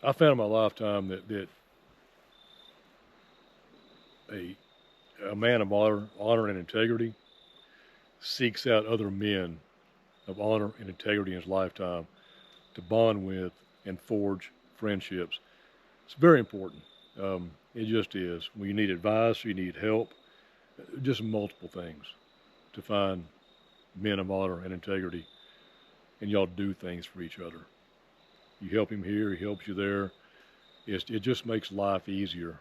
I found in my lifetime that a, a man of honor and integrity seeks out other men of honor and integrity in his lifetime to bond with and forge friendships. It's very important. It just is. When you need advice, you need help, just multiple things to find men of honor and integrity, and y'all do things for each other. You help him here, he helps you there. It just makes life easier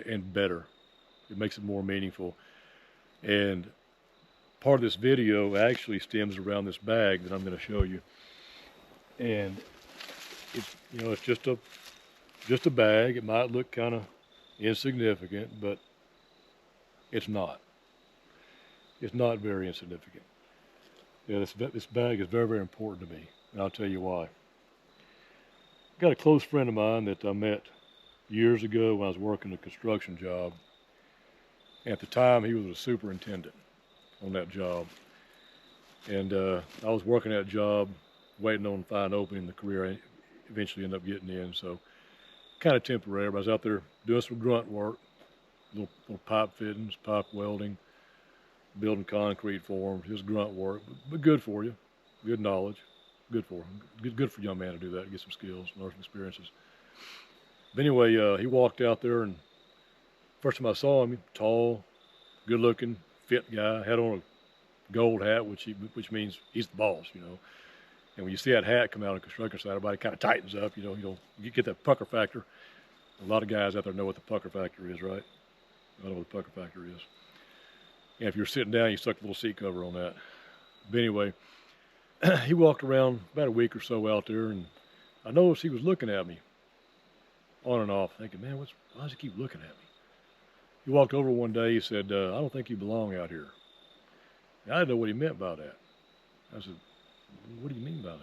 and better. It makes it more meaningful. And part of this video actually stems around this bag that I'm going to show you. And it's just a bag. It might look kind of insignificant, but it's not. It's not very insignificant. Yeah, this bag is very, very important to me, and I'll tell you why. I've got a close friend of mine that I met years ago when I was working a construction job. At the time, he was a superintendent on that job, and I was working that job, waiting on to find an opening in the career. I eventually ended up getting in, so kind of temporary. But I was out there doing some grunt work, little pipe fittings, pipe welding, building concrete for them, just grunt work, but good for you, good knowledge, good for him, good for a young man to do that, get some skills, learn some experiences. But anyway, he walked out there, and first time I saw him, tall, good looking, fit guy, had on a gold hat, which means he's the boss, you know. And when you see that hat come out on the construction site, everybody kind of tightens up, you get that pucker factor. A lot of guys out there know what the pucker factor is, right? I know what the pucker factor is. And if you're sitting down, you stuck a little seat cover on that. But anyway, he walked around about a week or so out there, and I noticed he was looking at me on and off, thinking, man, why does he keep looking at me? He walked over one day, he said, I don't think you belong out here. And I didn't know what he meant by that. I said, what do you mean by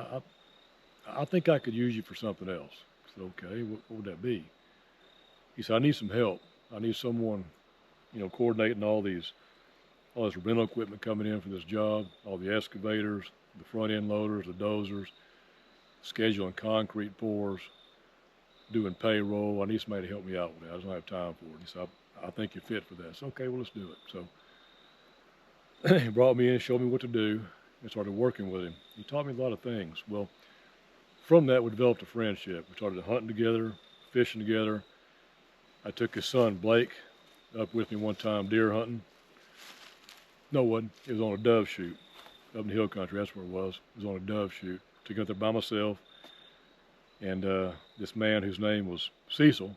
that? I think I could use you for something else. I said, okay, what would that be? He said, I need some help. I need someone, coordinating all this rental equipment coming in for this job, all the excavators, the front end loaders, the dozers, scheduling concrete pours, doing payroll. I need somebody to help me out with that. I just don't have time for it. He said, I think you're fit for that. I said, okay, well, let's do it. So he brought me in, showed me what to do, and started working with him. He taught me a lot of things. Well, from that, we developed a friendship. We started hunting together, fishing together. I took his son, Blake, up with me one time deer hunting. No, it wasn't. It was on a dove shoot up in the hill country. That's where it was. It was on a dove shoot. Took him up there by myself. And this man whose name was Cecil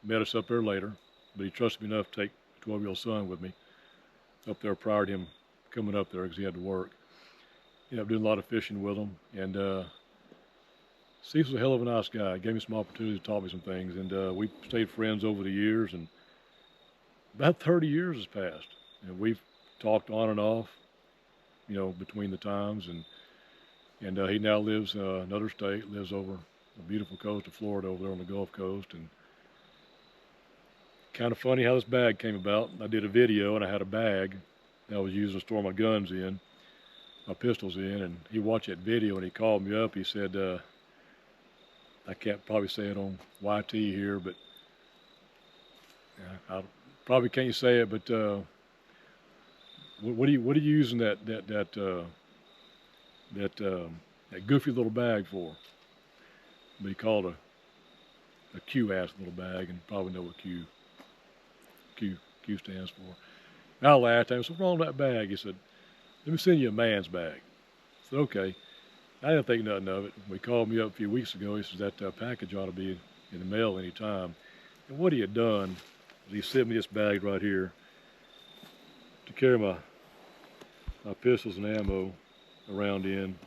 met us up there later, but he trusted me enough to take a 12-year-old son with me up there prior to him coming up there because he had to work. Ended up doing a lot of fishing with him. And Cecil's a hell of a nice guy. He gave me some opportunities, taught me some things. And we stayed friends over the years. And about 30 years has passed. And we've talked on and off, between the times. And he now lives in another state, lives over the beautiful coast of Florida over there on the Gulf Coast. And kind of funny how this bag came about. I did a video and I had a bag that I was using to store my guns in, my pistols in. And he watched that video and he called me up. He said, I can't probably say it on YT here, but I probably can't say it, but what are you using that goofy little bag for? But he called a Q-ass little bag, and probably know what Q stands for. I laughed at him. What's wrong with that bag? He said, let me send you a man's bag. I said, okay. I didn't think nothing of it. He called me up a few weeks ago. He said that package ought to be in the mail any time. And what he had done was he sent me this bag right here to carry my pistols and ammo around in.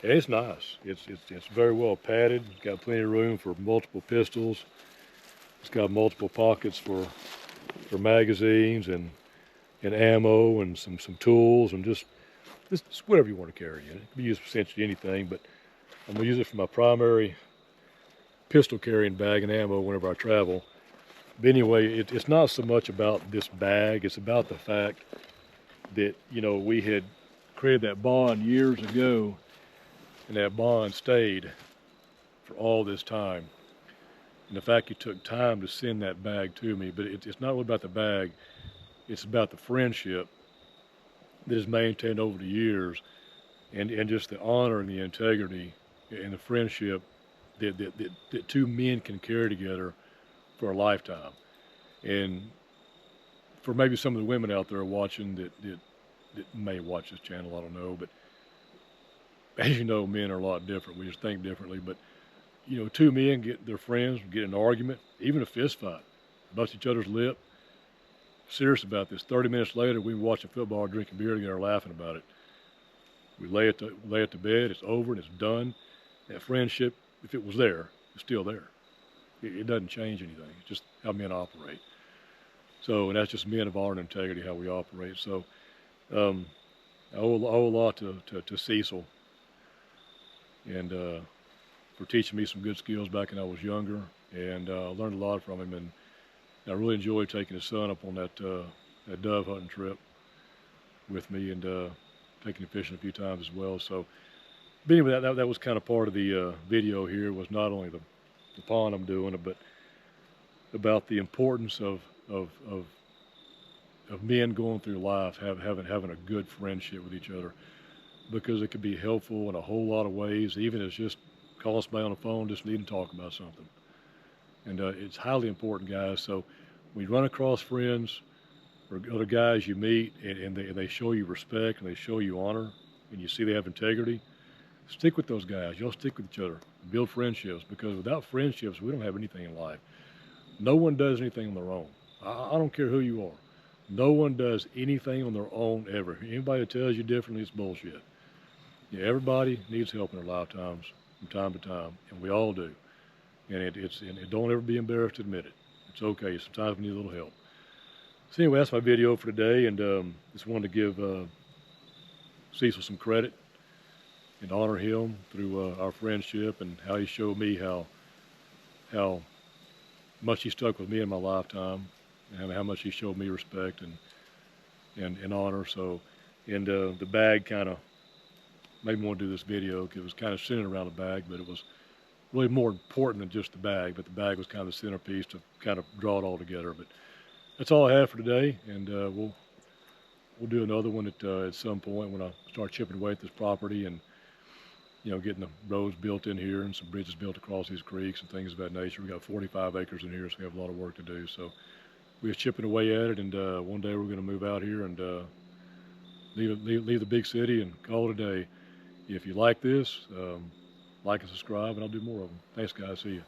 And it's nice. It's very well padded. It's got plenty of room for multiple pistols. It's got multiple pockets for magazines and ammo and some tools and just whatever you want to carry in it. It can be used for essentially anything, but I'm going to use it for my primary pistol carrying bag and ammo whenever I travel. But anyway, it's not so much about this bag. It's about the fact that, we had created that bond years ago. and that bond stayed for all this time. And the fact you took time to send that bag to me, but it's not really about the bag, it's about the friendship that is maintained over the years, and just the honor and the integrity and the friendship that two men can carry together for a lifetime. And for maybe some of the women out there watching that may watch this channel, I don't know, but as you know, men are a lot different. We just think differently. But you know, two men get their friends, get in an argument, even a fist fight, bust each other's lip. Serious about this. 30 minutes later, we watch a football, drinking beer together, laughing about it. We lay it to bed. It's over and it's done. That friendship, if it was there, is still there. It doesn't change anything. It's just how men operate. So, and that's just men of honor and integrity, how we operate. So, I owe a lot to Cecil, and for teaching me some good skills back when I was younger, and I learned a lot from him. And I really enjoyed taking his son up on that dove hunting trip with me, and taking him fishing a few times as well. So, but anyway, that was kind of part of the video here. Was not only the pond I'm doing, but about the importance of men going through life having a good friendship with each other, because it could be helpful in a whole lot of ways, even as just calling somebody on the phone, just needing to talk about something. And it's highly important, guys. So when you run across friends or other guys you meet, and they show you respect and they show you honor, and you see they have integrity, stick with those guys. Y'all stick with each other. Build friendships, because without friendships, we don't have anything in life. No one does anything on their own. I don't care who you are. No one does anything on their own ever. Anybody that tells you differently is bullshit. Yeah, everybody needs help in their lifetimes from time to time, and we all do. And don't ever be embarrassed to admit it. It's okay. Sometimes we need a little help. So anyway, that's my video for today, and just wanted to give Cecil some credit and honor him through our friendship, and how he showed me how much he stuck with me in my lifetime, and how much he showed me respect and honor. So, and the bag kind of made me want to do this video, because it was kind of centered around the bag, but it was really more important than just the bag. But the bag was kind of the centerpiece to kind of draw it all together. But that's all I have for today, and we'll do another one at some point when I start chipping away at this property, and you know, getting the roads built in here and some bridges built across these creeks and things of that nature. We got 45 acres in here, so we have a lot of work to do. So we're chipping away at it, and one day we're going to move out here and leave the big city and call it a day. If you like this, like and subscribe, and I'll do more of them. Thanks, guys. See you.